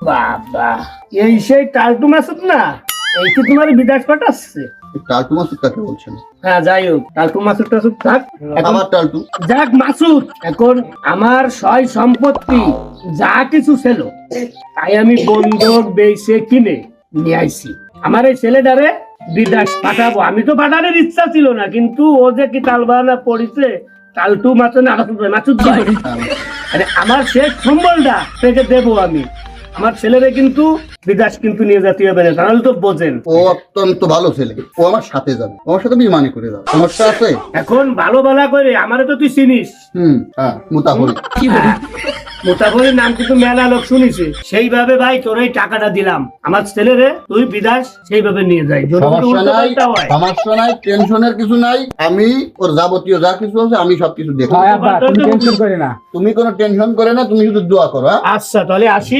বাবা, এই সেই টালটু মাসুদ না? এই কি তোমার বিদেশ পাঠাচ্ছে? টালটু মাসুদ কাকে বলছেন? হ্যাঁ, যাই হোক, টালটু মাসুদ টাসুদ থাক। এখন আমার টালটু যাক মাসুদ, এখন আমার সয় সম্পত্তি যা কিছু ছিল তাই আমি বন্ধক বেচে কিনে নিয়ে আইছি। আমার এই ছেলেটারে বিদেশ পাঠাবো। আমি তো পাঠানোর ইচ্ছা ছিল না, কিন্তু ও যে কি তালবানা পড়িছে, টালটু মাসুদ মাসুদ ভাই, মানে আমার শেষ সম্বলটা থেকে দেবো আমি। আমার ছেলেরে কিন্তু বিদেশ কিন্তু নিয়ে যেতে হবে না, তাহলে তো বোঝেন। ও অত্যন্ত ভালো ছেলে, ও আমার সাথে যাবে, আমার সাথে বিমানে করে যাবে, সমস্যা আছে? এখন ভালো ভালো করে আমারে তো তুই চিনিস। হ্যাঁ, মুতাফরি। মোতাফরের নাম কিন্তু মেলা লোক শুনিছে। সেইভাবে ভাই তোর এই টাকাটা দিলাম, আমার ছেলেরে তুই বিদেশ সেইভাবে নিয়ে যাই। যদি সমস্যা উল্টো নাই, পাল্টা হয়, সমস্যা নাই, টেনশনের কিছু নাই। আমি ওর যাবতীয় যা কিছু আছে আমি সবকিছু দেখো। হয় আব্বা, তুমি টেনশন তুমি কোনো টেনশন করে না, তুমি শুধু দোয়া করো। হ্যাঁ? আচ্ছা তাহলে আসি।